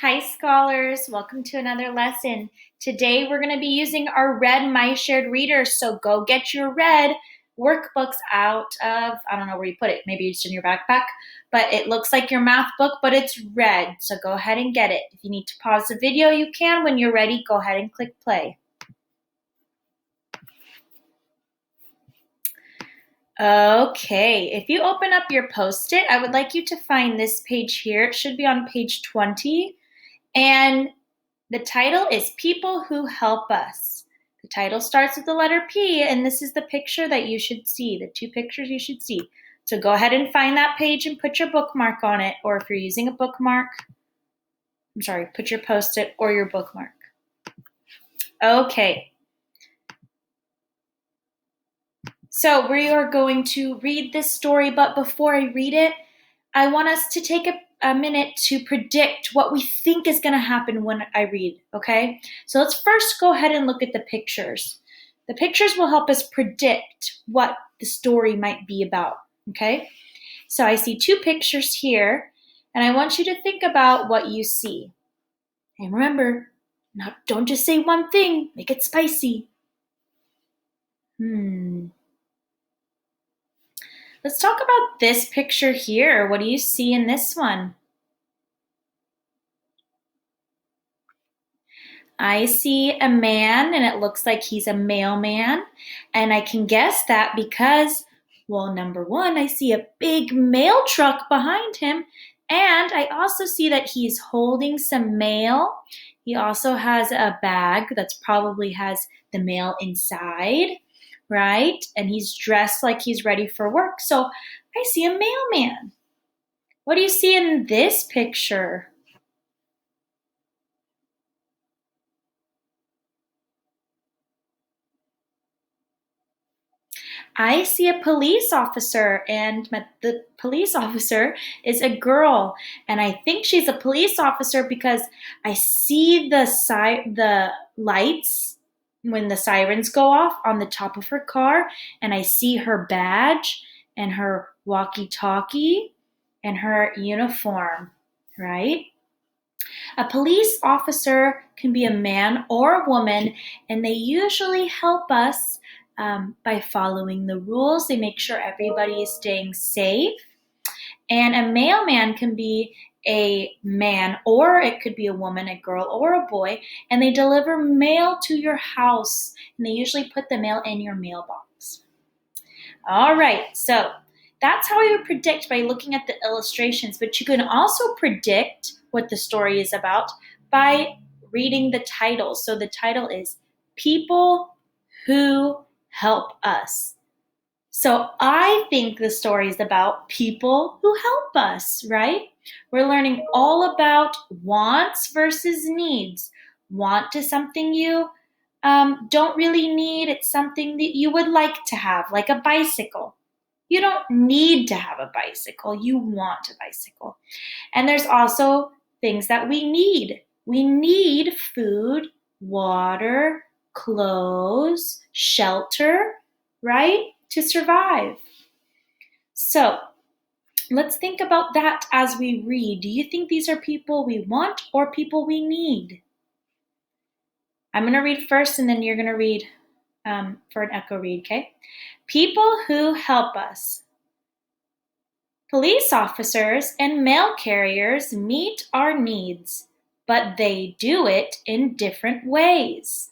Hi, scholars. Welcome to another lesson. Today, we're going to be using our red My Shared Readers. So go get your red workbooks out of, I don't know where you put it. Maybe it's in your backpack, but it looks like your math book, but it's red. So go ahead and get it. If you need to pause the video, you can. When you're ready, go ahead and click play. Okay, if you open up your Post-it, I would like you to find this page here. It should be on page 20. And the title is People Who Help Us. The title starts with the letter P, and this is the picture that you should see, the two pictures you should see. So go ahead and find that page and put your bookmark on it, or if you're using a bookmark, put your Post-it or your bookmark. Okay. So we are going to read this story, but before I read it, I want us to take a minute to predict what we think is going to happen when I read, okay? So let's first go ahead and look at the pictures. The pictures will help us predict what the story might be about, okay? So I see two pictures here, and I want you to think about what you see. And remember, don't just say one thing, make it spicy. Let's talk about this picture here. What do you see in this one? I see a man, and it looks like he's a mailman. And I can guess that because, well, number one, I see a big mail truck behind him. And I also see that he's holding some mail. He also has a bag that probably has the mail inside, right? And he's dressed like he's ready for work. So I see a mailman. What do you see in this picture? I see a police officer, and the police officer is a girl, and I think she's a police officer because I see the lights when the sirens go off on the top of her car, and I see her badge and her walkie-talkie and her uniform, right? A police officer can be a man or a woman, and they usually help us by following the rules. They make sure everybody is staying safe. And a mailman can be a man, or it could be a woman, a girl, or a boy, and they deliver mail to your house, and they usually put the mail in your mailbox. All right, so that's how we would predict by looking at the illustrations, but you can also predict what the story is about by reading the title. So the title is People Who Help Us. So I think the story is about people who help us, right? We're learning all about wants versus needs. Want is something you don't really need. It's something that you would like to have, like a bicycle. You don't need to have a bicycle. You want a bicycle. And there's also things that we need. We need food, water, clothes, shelter, right? To survive. So let's think about that as we read. Do you think these are people we want or people we need? I'm going to read first, and then you're going to read for an echo read, okay? People who help us. Police officers and mail carriers meet our needs, but they do it in different ways.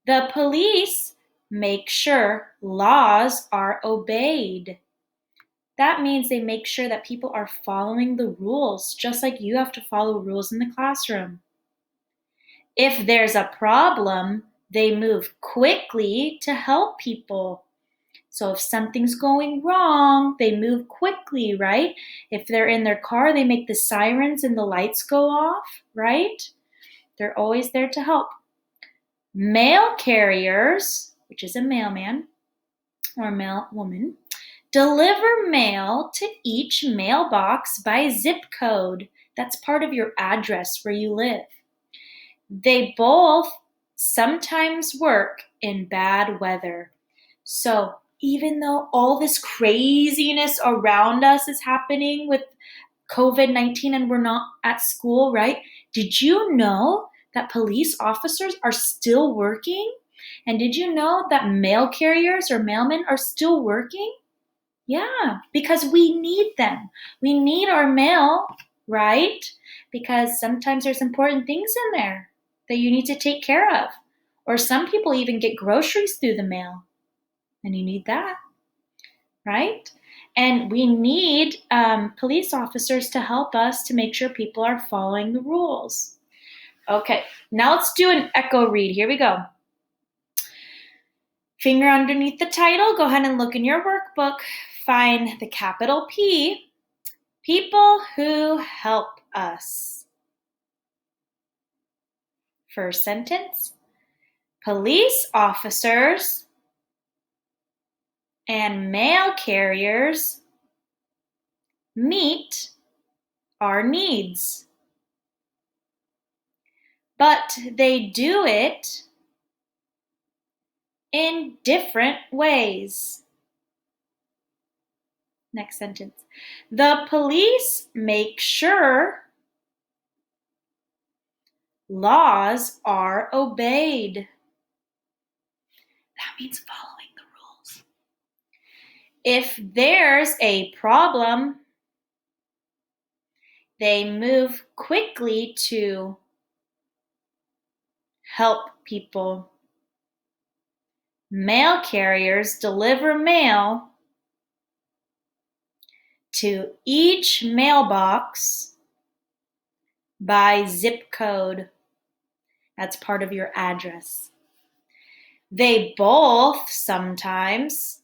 The police make sure laws are obeyed. That means they make sure that people are following the rules, just like you have to follow rules in the classroom. If there's a problem, they move quickly to help people. So if something's going wrong, they move quickly, right? If they're in their car, they make the sirens and the lights go off, right? They're always there to help. Mail carriers, which is a mailman or mail woman, deliver mail to each mailbox by zip code. That's part of your address where you live. They both sometimes work in bad weather. So even though all this craziness around us is happening with COVID-19 and we're not at school, right? Did you know that police officers are still working? And did you know that mail carriers or mailmen are still working? Yeah, because we need them. We need our mail, right? Because sometimes there's important things in there that you need to take care of. Or some people even get groceries through the mail, and you need that, right? And we need police officers to help us to make sure people are following the rules. Okay, now let's do an echo read. Here we go. Finger underneath the title. Go ahead and look in your workbook. Find the capital P. People who help us. First sentence. Police officers and mail carriers meet our needs. But they do it in different ways. Next sentence. The police make sure laws are obeyed. That means following the rules. If there's a problem, they move quickly to help people. Mail carriers deliver mail to each mailbox by zip code. That's part of your address. They both sometimes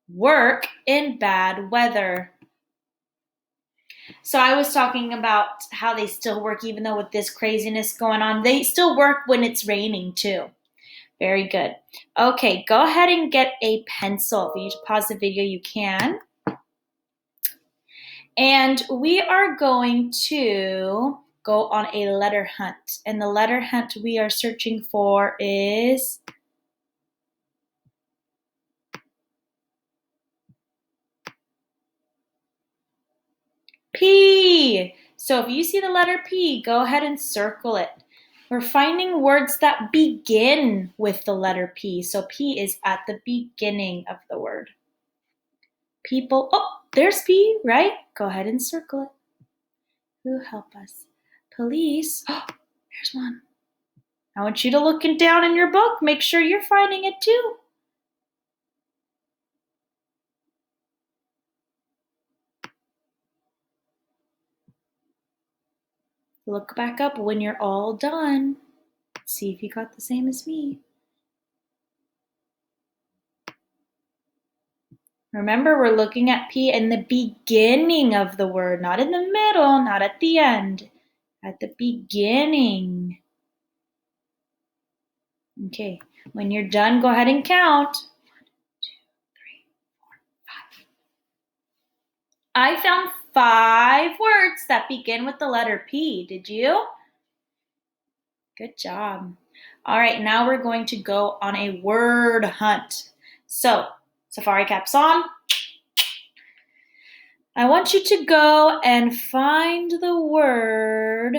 work in bad weather. So I was talking about how they still work even though with this craziness going on. They still work when it's raining too. Very good. Okay, go ahead and get a pencil. If you need to pause the video, you can. And we are going to go on a letter hunt. And the letter hunt we are searching for is P. So if you see the letter P, go ahead and circle it. We're finding words that begin with the letter P. So P is at the beginning of the word. People, oh, there's P, right? Go ahead and circle it. Who help us? Police, oh, there's one. I want you to look down in your book. Make sure you're finding it too. Look back up when you're all done. See if you got the same as me. Remember, we're looking at P in the beginning of the word, not in the middle, not at the end. At the beginning. Okay, when you're done, go ahead and count. 1, 2, 3, 4, 5. I found 5 words that begin with the letter P. Did you? Good job. All right, now we're going to go on a word hunt. So, safari caps on. I want you to go and find the word.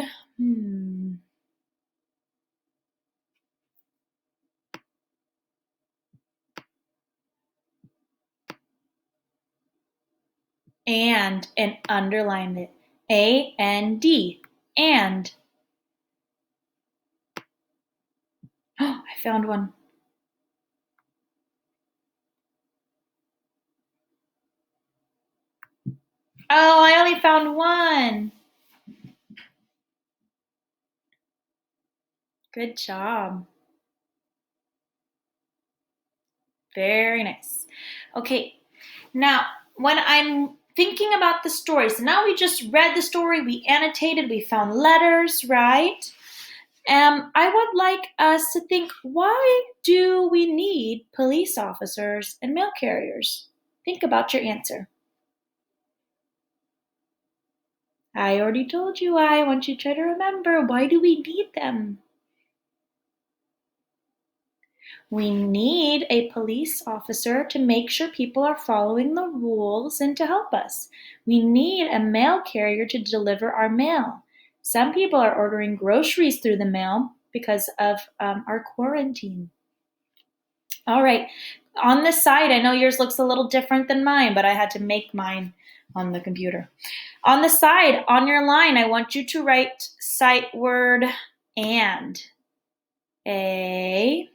And underline it. A-N-D. And. Oh, I found one. Oh, I only found one. Good job. Very nice. Okay, now when I'm thinking about the story, so now we just read the story, we annotated, we found letters, right? I would like us to think, why do we need police officers and mail carriers? Think about your answer. I already told you why. I want you to try to remember. Why do we need them? We need a police officer to make sure people are following the rules and to help us. We need a mail carrier to deliver our mail. Some people are ordering groceries through the mail because of our quarantine. All right, on the side, I know yours looks a little different than mine, but I had to make mine on the computer. On the side, on your line, I want you to write sight word and. A,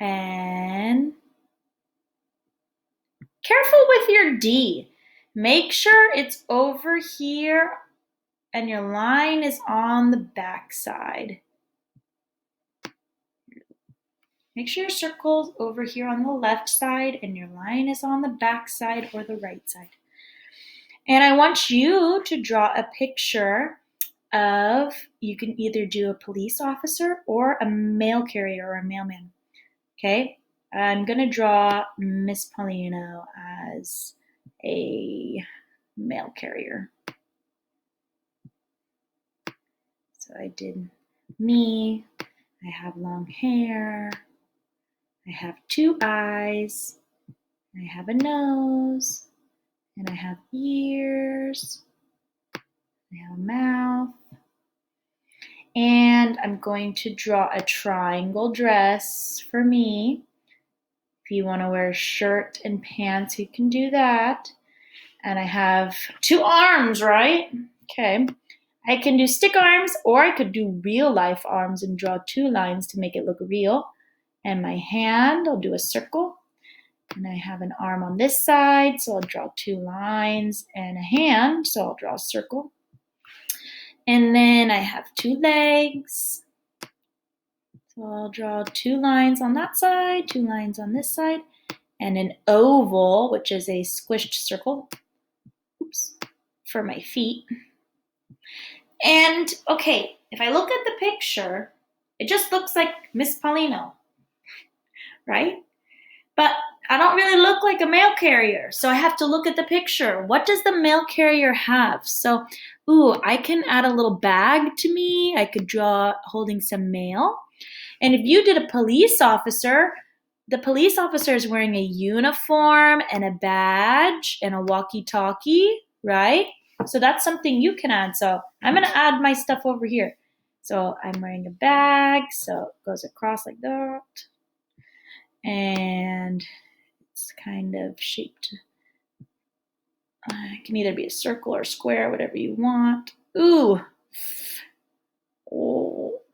N. Careful with your D. Make sure it's over here and your line is on the back side. Make sure your circle's over here on the left side and your line is on the back side or the right side. And I want you to draw a picture of, you can either do a police officer or a mail carrier or a mailman. Okay? I'm going to draw Miss Paulino as a mail carrier. So I did me. I have long hair. I have 2 eyes. I have a nose. And I have ears. I have a mouth. And I'm going to draw a triangle dress for me. If you want to wear a shirt and pants, you can do that. And I have 2 arms, right? Okay. I can do stick arms or I could do real life arms and draw 2 lines to make it look real. And my hand, I'll do a circle. And I have an arm on this side, so I'll draw 2 lines and a hand, so I'll draw a circle. And then I have 2 legs. So I'll draw 2 lines on that side, 2 lines on this side, and an oval, which is a squished circle, for my feet. And okay, if I look at the picture, it just looks like Miss Paulino, right? But I don't really look like a mail carrier, so I have to look at the picture. What does the mail carrier have? So, I can add a little bag to me. I could draw holding some mail. And if you did a police officer, the police officer is wearing a uniform and a badge and a walkie-talkie, right? So that's something you can add. So I'm going to add my stuff over here. So I'm wearing a bag, so it goes across like that. And it's kind of shaped. It can either be a circle or square, whatever you want. Oh,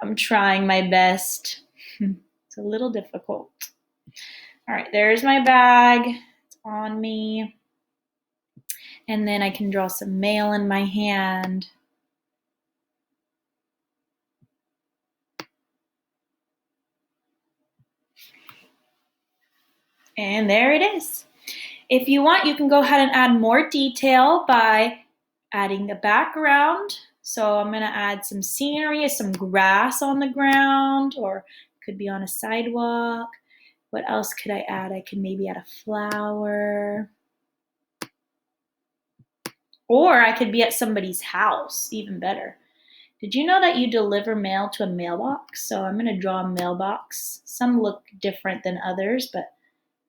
I'm trying my best. It's a little difficult. All right, there's my bag. It's on me. And then I can draw some mail in my hand. And there it is. If you want, you can go ahead and add more detail by adding the background. So I'm going to add some scenery, some grass on the ground, or it could be on a sidewalk. What else could I add? I could maybe add a flower. Or I could be at somebody's house, even better. Did you know that you deliver mail to a mailbox? So I'm going to draw a mailbox. Some look different than others, but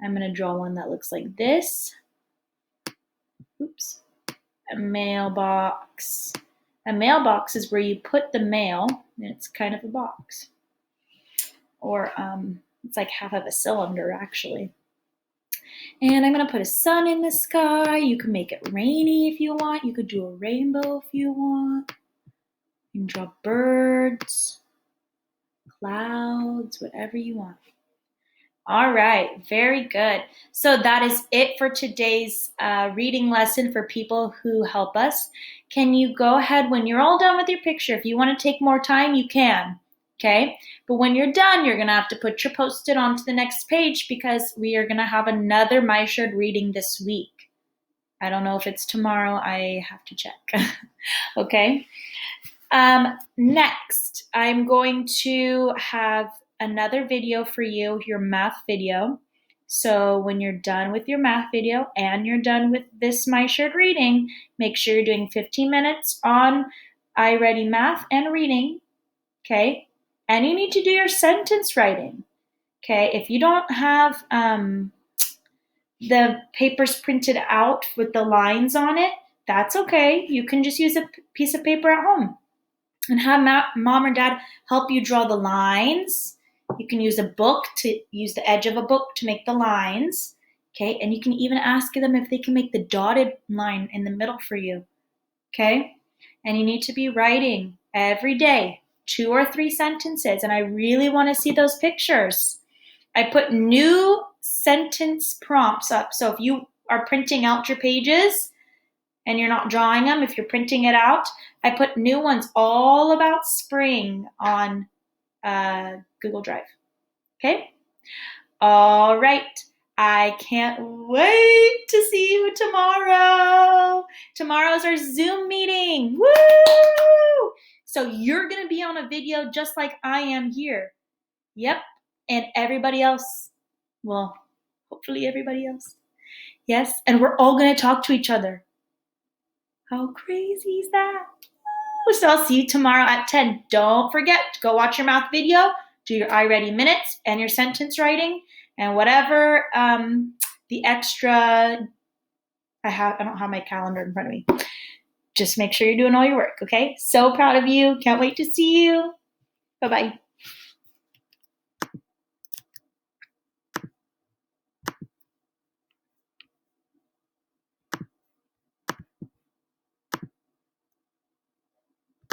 I'm going to draw one that looks like this. Oops. A mailbox. A mailbox is where you put the mail, and it's kind of a box. Or it's like half of a cylinder, actually. And I'm going to put a sun in the sky. You can make it rainy if you want. You could do a rainbow if you want. You can draw birds, clouds, whatever you want. All right, very good. So that is it for today's reading lesson for people who help us. Can you go ahead when you're all done with your picture? If you want to take more time, you can. Okay, but when you're done, you're going to have to put your Post-it onto the next page because we are going to have another My Shared Reading this week. I don't know if it's tomorrow. I have to check. Okay. Next, I'm going to have another video for you, your math video. So when you're done with your math video and you're done with this My Shared Reading, make sure you're doing 15 minutes on iReady Math and Reading. Okay. and you need to do your sentence writing. Okay, if you don't have the papers printed out with the lines on it, that's okay. You can just use a piece of paper at home and have mom or dad help you draw the lines. You can use the edge of a book to make the lines. Okay, and you can even ask them if they can make the dotted line in the middle for you. Okay, and you need to be writing every day 2 or 3 sentences, and I really want to see those pictures. I put new sentence prompts up. So if you are printing out your pages and you're not drawing them, if you're printing it out, I put new ones all about spring on Google Drive. Okay? All right. I can't wait to see you tomorrow. Tomorrow's our Zoom meeting. Woo! So you're going to be on a video just like I am here. Yep. And everybody else. Well, hopefully everybody else. Yes. And we're all going to talk to each other. How crazy is that? So I'll see you tomorrow at 10. Don't forget to go watch your math video, do your iReady minutes and your sentence writing, and whatever the extra I don't have my calendar in front of me. Just make sure you're doing all your work, okay? So proud of you. Can't wait to see you. Bye-bye.